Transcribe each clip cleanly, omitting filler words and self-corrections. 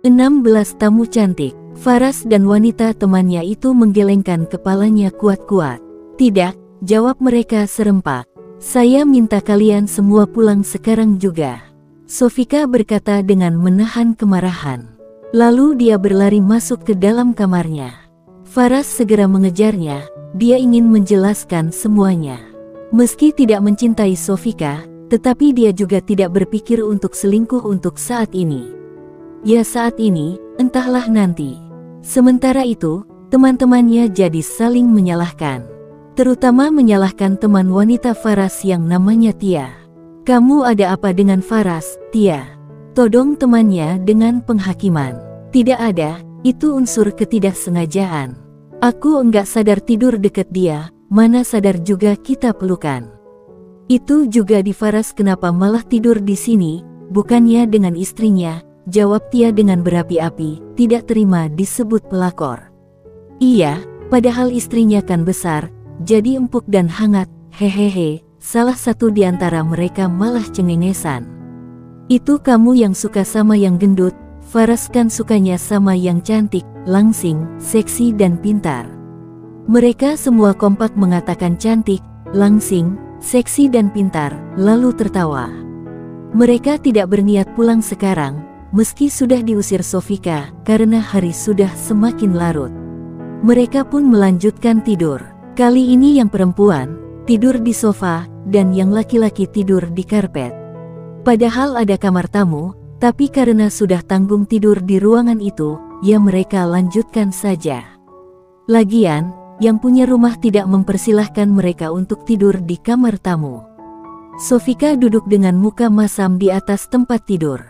"16 tamu cantik." Faras dan wanita temannya itu menggelengkan kepalanya kuat-kuat. "Tidak," jawab mereka serempak. "Saya minta kalian semua pulang sekarang juga," Sofika berkata dengan menahan kemarahan. Lalu dia berlari masuk ke dalam kamarnya. Faras segera mengejarnya, dia ingin menjelaskan semuanya. Meski tidak mencintai Sofika, tetapi dia juga tidak berpikir untuk selingkuh untuk saat ini. Ya saat ini, entahlah nanti. Sementara itu, teman-temannya jadi saling menyalahkan. Terutama menyalahkan teman wanita Faras yang namanya Tia. "Kamu ada apa dengan Faras, Tia?" todong temannya dengan penghakiman. "Tidak ada, itu unsur ketidaksengajaan. Aku enggak sadar tidur deket dia, mana sadar juga kita pelukan." "Itu juga di Faras kenapa malah tidur di sini, bukannya dengan istrinya?" jawab Tia dengan berapi-api, tidak terima disebut pelakor. "Iya, padahal istrinya kan besar, jadi empuk dan hangat, hehehe," salah satu di antara mereka malah cengengesan. "Itu kamu yang suka sama yang gendut, Faras kan sukanya sama yang cantik, langsing, seksi dan pintar." Mereka semua kompak mengatakan cantik, langsing, seksi dan pintar, lalu tertawa. Mereka tidak berniat pulang sekarang, meski sudah diusir Sofika, karena hari sudah semakin larut. Mereka pun melanjutkan tidur. Kali ini yang perempuan tidur di sofa, dan yang laki-laki tidur di karpet. Padahal ada kamar tamu, tapi karena sudah tanggung tidur di ruangan itu, ya mereka lanjutkan saja. Lagian, yang punya rumah tidak mempersilahkan mereka untuk tidur di kamar tamu. Sofika duduk dengan muka masam di atas tempat tidur.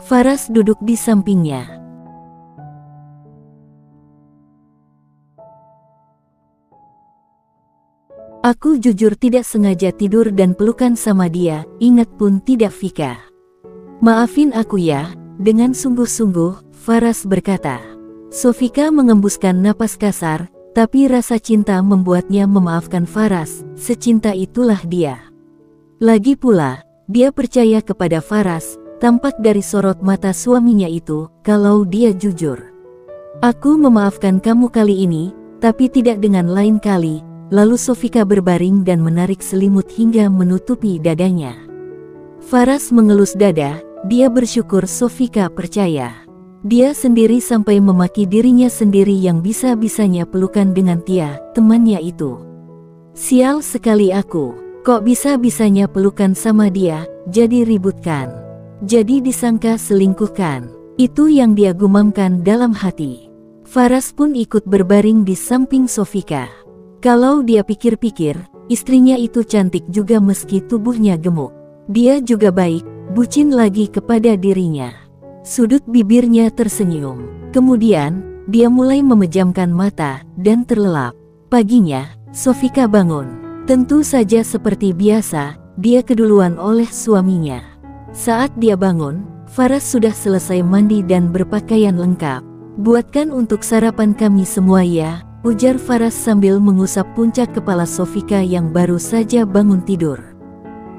Faras duduk di sampingnya. "Aku jujur tidak sengaja tidur dan pelukan sama dia, ingat pun tidak Vika. Maafin aku ya," dengan sungguh-sungguh, Faras berkata. Sofika mengembuskan napas kasar, tapi rasa cinta membuatnya memaafkan Faras, secinta itulah dia. Lagi pula, dia percaya kepada Faras, tampak dari sorot mata suaminya itu, kalau dia jujur. "Aku memaafkan kamu kali ini, tapi tidak dengan lain kali." Lalu Sofika berbaring dan menarik selimut hingga menutupi dadanya. Faras mengelus dada, dia bersyukur Sofika percaya. Dia sendiri sampai memaki dirinya sendiri yang bisa-bisanya pelukan dengan Tia, temannya itu. "Sial sekali aku, kok bisa-bisanya pelukan sama dia, jadi ributkan. Jadi disangka selingkuhkan." Itu yang dia gumamkan dalam hati. Faras pun ikut berbaring di samping Sofika. Kalau dia pikir-pikir, istrinya itu cantik juga meski tubuhnya gemuk. Dia juga baik, bucin lagi kepada dirinya. Sudut bibirnya tersenyum. Kemudian, dia mulai memejamkan mata dan terlelap. Paginya, Sofika bangun. Tentu saja seperti biasa, dia keduluan oleh suaminya. Saat dia bangun, Faras sudah selesai mandi dan berpakaian lengkap. "Buatkan untuk sarapan kami semua ya," ujar Faras sambil mengusap puncak kepala Sofika yang baru saja bangun tidur.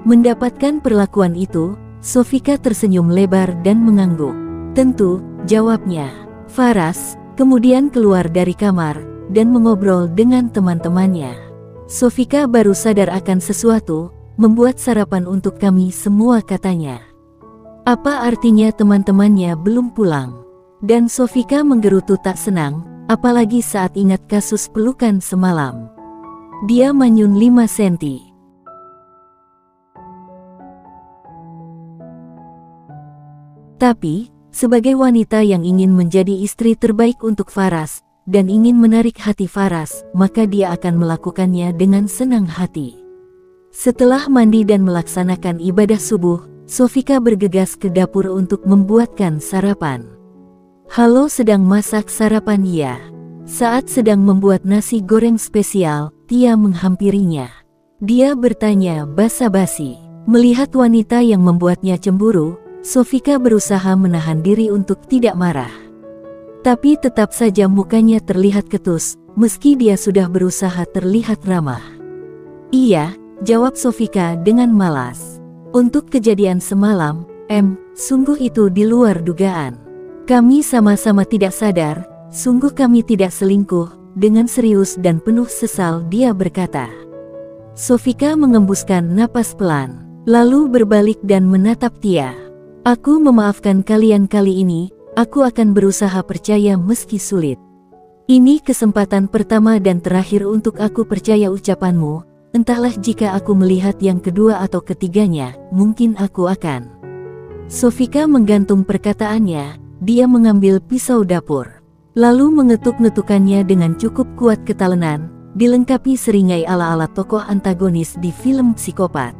Mendapatkan perlakuan itu, Sofika tersenyum lebar dan mengangguk. "Tentu," jawabnya. Faras kemudian keluar dari kamar dan mengobrol dengan teman-temannya. Sofika baru sadar akan sesuatu, "Membuat sarapan untuk kami semua," katanya. Apa artinya teman-temannya belum pulang? Dan Sofika menggerutu tak senang, apalagi saat ingat kasus pelukan semalam. Dia manyun 5 senti. Tapi, sebagai wanita yang ingin menjadi istri terbaik untuk Faras, dan ingin menarik hati Faras, maka dia akan melakukannya dengan senang hati. Setelah mandi dan melaksanakan ibadah subuh, Sofika bergegas ke dapur untuk membuatkan sarapan. "Halo, sedang masak sarapan ya?" Saat sedang membuat nasi goreng spesial, Tia menghampirinya. Dia bertanya basa-basi. Melihat wanita yang membuatnya cemburu, Sofika berusaha menahan diri untuk tidak marah. Tapi tetap saja mukanya terlihat ketus, meski dia sudah berusaha terlihat ramah. Iya, jawab Sofika dengan malas. Untuk kejadian semalam, sungguh itu di luar dugaan. Kami sama-sama tidak sadar, sungguh kami tidak selingkuh. Dengan serius dan penuh sesal dia berkata. Sofika mengembuskan napas pelan, lalu berbalik dan menatap Tia. Aku memaafkan kalian kali ini, aku akan berusaha percaya meski sulit. Ini kesempatan pertama dan terakhir untuk aku percaya ucapanmu, entahlah jika aku melihat yang kedua atau ketiganya, mungkin aku akan. Sofika menggantung perkataannya, dia mengambil pisau dapur. Lalu mengetuk-ngetukannya dengan cukup kuat ketalenan, dilengkapi seringai ala-ala tokoh antagonis di film psikopat.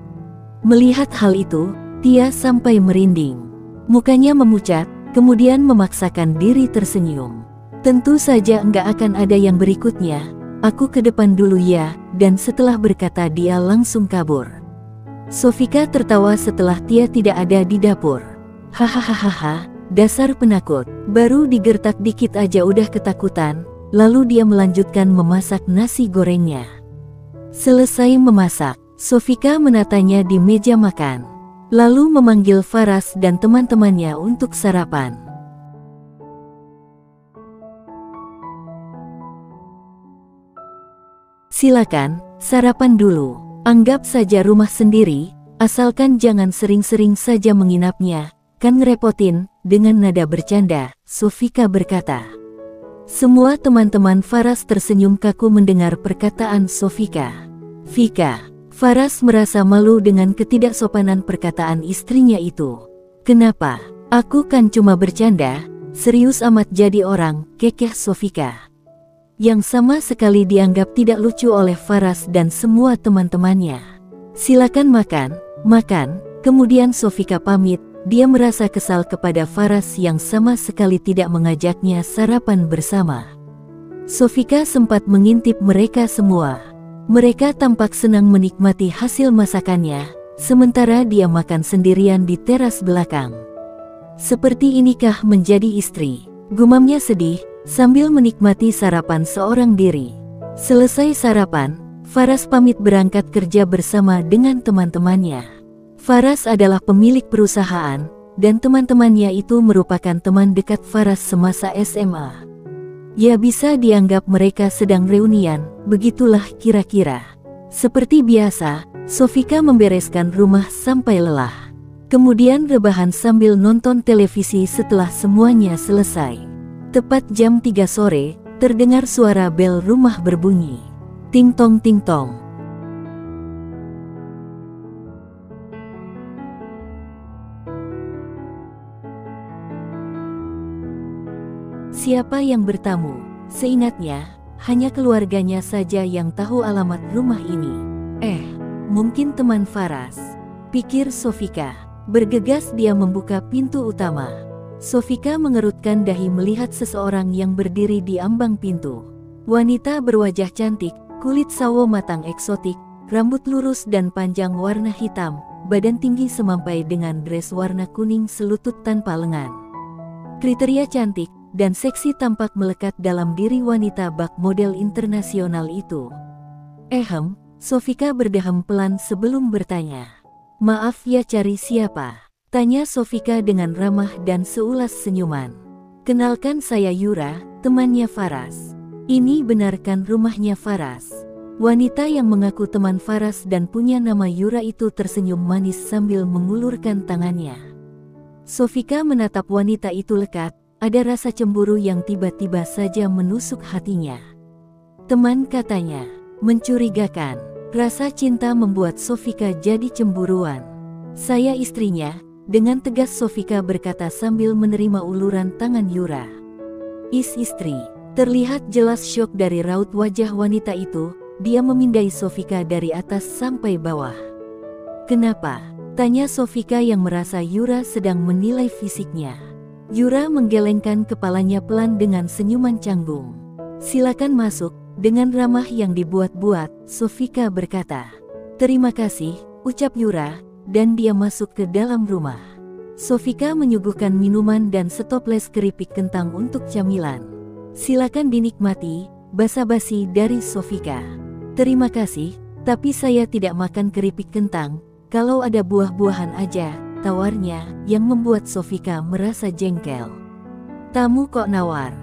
Melihat hal itu, Tia sampai merinding. Mukanya memucat, kemudian memaksakan diri tersenyum. Tentu saja enggak akan ada yang berikutnya, aku ke depan dulu ya, dan setelah berkata dia langsung kabur. Sofika tertawa setelah Tia tidak ada di dapur. Hahaha. Dasar penakut, baru digertak dikit aja udah ketakutan, lalu dia melanjutkan memasak nasi gorengnya. Selesai memasak, Sofika menatanya di meja makan, lalu memanggil Faras dan teman-temannya untuk sarapan. Silakan, sarapan dulu, anggap saja rumah sendiri, asalkan jangan sering-sering saja menginapnya, kan ngerepotin. Dengan nada bercanda, Sofika berkata. Semua teman-teman Faras tersenyum kaku mendengar perkataan Sofika. Vika, Faras merasa malu dengan ketidaksopanan perkataan istrinya itu. Kenapa? Aku kan cuma bercanda, serius amat jadi orang, kekeh Sofika. Yang sama sekali dianggap tidak lucu oleh Faras dan semua teman-temannya. Silakan makan, kemudian Sofika pamit. Dia merasa kesal kepada Faras yang sama sekali tidak mengajaknya sarapan bersama. Sofika sempat mengintip mereka semua. Mereka tampak senang menikmati hasil masakannya, sementara dia makan sendirian di teras belakang. Seperti inikah menjadi istri? Gumamnya sedih, sambil menikmati sarapan seorang diri. Selesai sarapan, Faras pamit berangkat kerja bersama dengan teman-temannya. Faras adalah pemilik perusahaan, dan teman-temannya itu merupakan teman dekat Faras semasa SMA. Ya bisa dianggap mereka sedang reunian, begitulah kira-kira. Seperti biasa, Sofika membereskan rumah sampai lelah. Kemudian rebahan sambil nonton televisi setelah semuanya selesai. Tepat jam 3 sore, terdengar suara bel rumah berbunyi. Ting tong ting tong. Siapa yang bertamu? Seingatnya, hanya keluarganya saja yang tahu alamat rumah ini. Mungkin teman Faras, pikir Sofika. Bergegas dia membuka pintu utama. Sofika mengerutkan dahi melihat seseorang yang berdiri di ambang pintu. Wanita berwajah cantik, kulit sawo matang eksotik, rambut lurus dan panjang warna hitam, badan tinggi semampai dengan dress warna kuning selutut tanpa lengan. Kriteria cantik dan seksi tampak melekat dalam diri wanita bak model internasional itu. Sofika berdehem pelan sebelum bertanya. Maaf ya, cari siapa? Tanya Sofika dengan ramah dan seulas senyuman. Kenalkan, saya Yura, temannya Faras. Ini benarkan rumahnya Faras? Wanita yang mengaku teman Faras dan punya nama Yura itu tersenyum manis sambil mengulurkan tangannya. Sofika menatap wanita itu lekat. Ada rasa cemburu yang tiba-tiba saja menusuk hatinya. Teman, katanya, mencurigakan. Rasa cinta membuat Sofika jadi cemburuan. Saya istrinya, dengan tegas Sofika berkata sambil menerima uluran tangan Yura. Istri. Terlihat jelas syok dari raut wajah wanita itu, dia memindai Sofika dari atas sampai bawah. Kenapa? Tanya Sofika yang merasa Yura sedang menilai fisiknya. Yura menggelengkan kepalanya pelan dengan senyuman canggung. Silakan masuk, dengan ramah yang dibuat-buat, Sofika berkata. Terima kasih, ucap Yura, dan dia masuk ke dalam rumah. Sofika menyuguhkan minuman dan setoples keripik kentang untuk camilan. Silakan dinikmati, Basa-basi dari Sofika. Terima kasih, tapi saya tidak makan keripik kentang, kalau ada buah-buahan aja, tawarnya, yang membuat Sofika merasa jengkel. Tamu kok nawar?